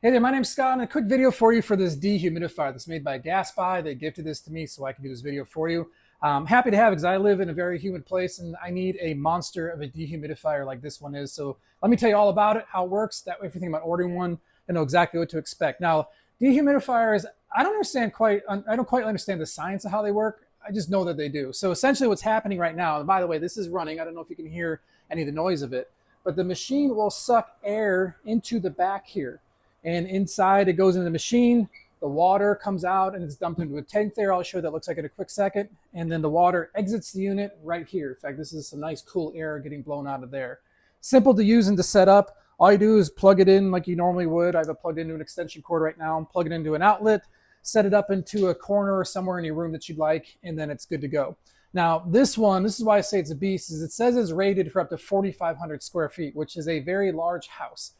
Hey there, my name's Scott, and a quick video for you for this dehumidifier that's made by Gasbye. They gifted this to me so I can do this video for you. I'm happy to have it because I live in a very humid place and I need a monster of a dehumidifier like this one is. So let me tell you all about it, how it works. That way if you're thinking about ordering one, you know exactly what to expect. Now, dehumidifiers, I don't quite understand the science of how they work. I just know that they do. So essentially what's happening right now, and by the way, this is running. I don't know if you can hear any of the noise of it, but the machine will suck air into the back here. And inside it goes into the machine, the water comes out and it's dumped into a tank there. I'll show you that looks like in a quick second. And then the water exits the unit right here. In fact, this is some nice cool air getting blown out of there. Simple to use and to set up. All you do is plug it in like you normally would. I have it plugged into an extension cord right now. Plug it into an outlet, set it up into a corner or somewhere in your room that you'd like, and then it's good to go. Now this one, this is why I say it's a beast, is it says it's rated for up to 4,500 square feet, which is a very large house.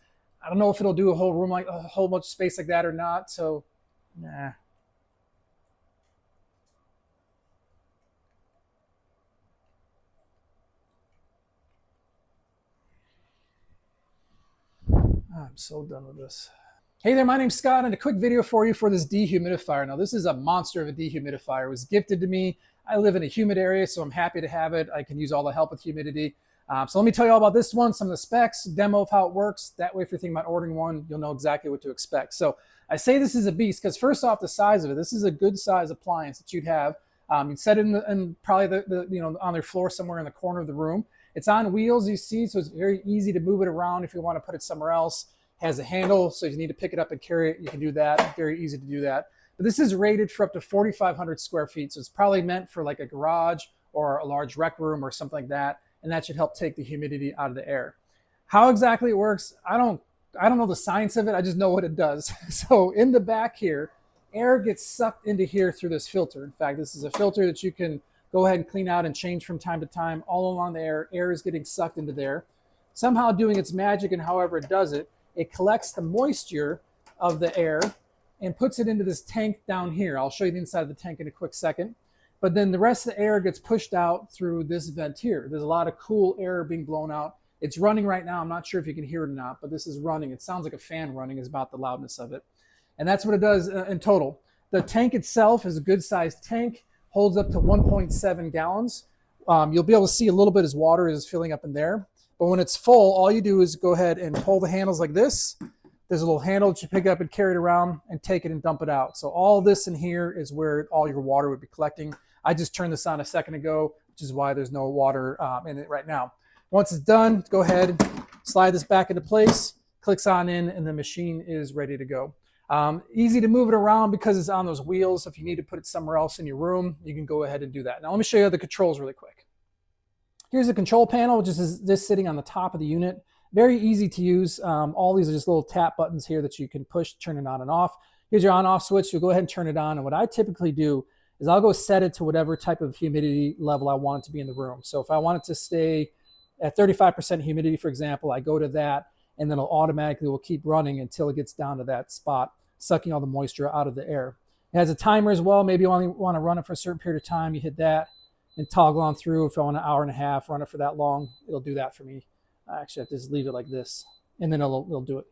I don't know if it'll do a whole room like a whole bunch of space like that or not. So, nah. I'm so done with this. Hey there, my name's Scott, and a quick video for you for this dehumidifier. Now, this is a monster of a dehumidifier. It was gifted to me. I live in a humid area, so I'm happy to have it. I can use all the help with humidity. So let me tell you all about this one, some of the specs, demo of how it works. That way, if you're thinking about ordering one, you'll know exactly what to expect. So I say this is a beast because first off, the size of it, this is a good size appliance that you'd have. You'd set it in probably on their floor somewhere in the corner of the room. It's on wheels, you see, so it's very easy to move it around if you want to put it somewhere else. It has a handle, so if you need to pick it up and carry it, you can do that. Very easy to do that. But this is rated for up to 4,500 square feet, so it's probably meant for like a garage or a large rec room or something like that. And that should help take the humidity out of the air. How exactly it works, I don't know the science of it, I just know what it does. So in the back here, air gets sucked into here through this filter. In fact, this is a filter that you can go ahead and clean out and change from time to time. All along the air is getting sucked into there. Somehow doing its magic, and however it does it, it collects the moisture of the air and puts it into this tank down here. I'll show you the inside of the tank in a quick second. But then the rest of the air gets pushed out through this vent here. There's a lot of cool air being blown out. It's running right now. I'm not sure if you can hear it or not, but this is running. It sounds like a fan running is about the loudness of it. And that's what it does in total. The tank itself is a good sized tank, holds up to 1.7 gallons. You'll be able to see a little bit as water is filling up in there. But when it's full, all you do is go ahead and pull the handles like this. There's a little handle that you pick up and carry it around and take it and dump it out. So all this in here is where all your water would be collecting. I just turned this on a second ago, which is why there's no water in it right now. Once it's done, go ahead, slide this back into place, clicks on in, and the machine is ready to go. Easy to move it around because it's on those wheels. If you need to put it somewhere else in your room, you can go ahead and do that. Now let me show you the controls really quick. Here's the control panel, which is just sitting on the top of the unit. Very easy to use. All these are just little tap buttons here that you can push to turn it on and off. Here's your on-off switch. You'll go ahead and turn it on. And what I typically do is I'll go set it to whatever type of humidity level I want it to be in the room. So if I want it to stay at 35% humidity, for example, I go to that, and then it'll automatically will keep running until it gets down to that spot, sucking all the moisture out of the air. It has a timer as well. Maybe you only want to run it for a certain period of time. You hit that and toggle on through. If I want an hour and a half, run it for that long, it'll do that for me. I actually have to just leave it like this, and then it'll do it.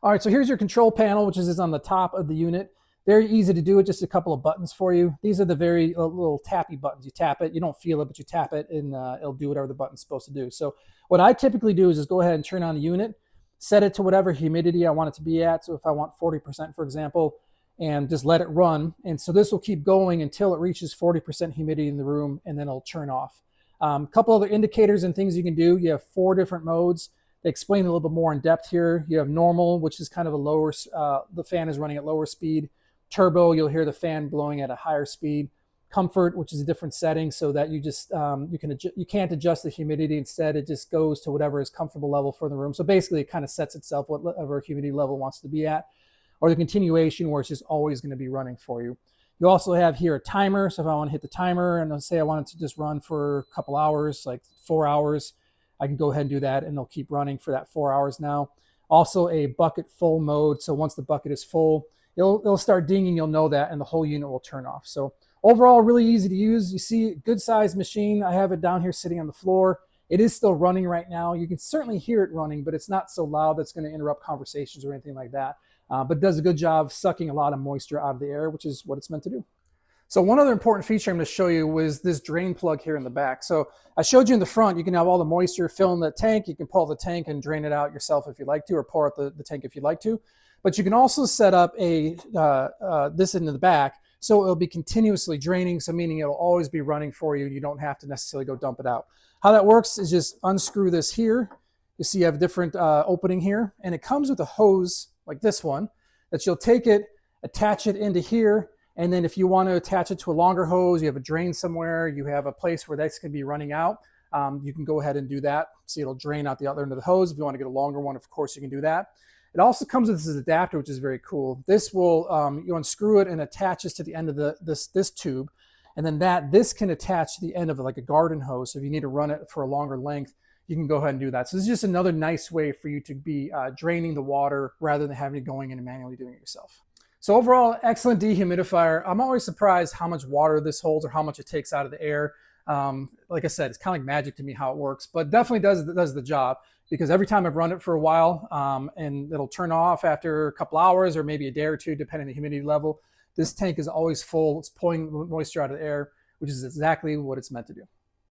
All right, so here's your control panel, which is on the top of the unit. Very easy to do it, just a couple of buttons for you. These are the very little tappy buttons. You tap it, you don't feel it, but you tap it and it'll do whatever the button's supposed to do. So what I typically do is just go ahead and turn on the unit, set it to whatever humidity I want it to be at. So if I want 40%, for example, and just let it run. And so this will keep going until it reaches 40% humidity in the room, and then it'll turn off. A couple other indicators and things you can do. You have 4 different modes. They explain a little bit more in depth here. You have normal, which is kind of a lower, the fan is running at lower speed. Turbo, you'll hear the fan blowing at a higher speed. Comfort, which is a different setting, so that you just you can't adjust the humidity. Instead, it just goes to whatever is comfortable level for the room. So basically, it kind of sets itself whatever humidity level it wants to be at. Or the continuation, where it's just always going to be running for you. You also have here a timer. So if I want to hit the timer and let's say I want it to just run for a couple hours, like 4 hours, I can go ahead and do that, and they'll keep running for that 4 hours now. Also a bucket full mode. So once the bucket is full, it'll start dinging, you'll know that, and the whole unit will turn off. So overall, really easy to use. You see, good sized machine. I have it down here sitting on the floor. It is still running right now. You can certainly hear it running, but it's not so loud that's going to interrupt conversations or anything like that. But it does a good job sucking a lot of moisture out of the air, which is what it's meant to do. So one other important feature I'm going to show you was this drain plug here in the back. So I showed you in the front, you can have all the moisture fill in the tank. You can pull the tank and drain it out yourself if you'd like to, or pour out the tank if you'd like to. But you can also set up this into the back, so it'll be continuously draining, so meaning it'll always be running for you. You don't have to necessarily go dump it out. How that works is just unscrew this here. You see you have a different opening here, and it comes with a hose like this one that you'll take it, attach it into here, and then if you want to attach it to a longer hose, you have a drain somewhere, you have a place where that's going to be running out, you can go ahead and do that. See, it'll drain out the other end of the hose. If you want to get a longer one, of course, you can do that. It also comes with this adapter, which is very cool. This will, you unscrew it and attaches to the end of this tube. And then this can attach to the end of like a garden hose. So if you need to run it for a longer length, you can go ahead and do that. So this is just another nice way for you to be draining the water rather than having to going in and manually doing it yourself. So overall, excellent dehumidifier. I'm always surprised how much water this holds or how much it takes out of the air. Like I said, it's kind of like magic to me how it works, but definitely does the job, because every time I've run it for a while and it'll turn off after a couple hours or maybe a day or two, depending on the humidity level, this tank is always full. It's pulling moisture out of the air, which is exactly what it's meant to do.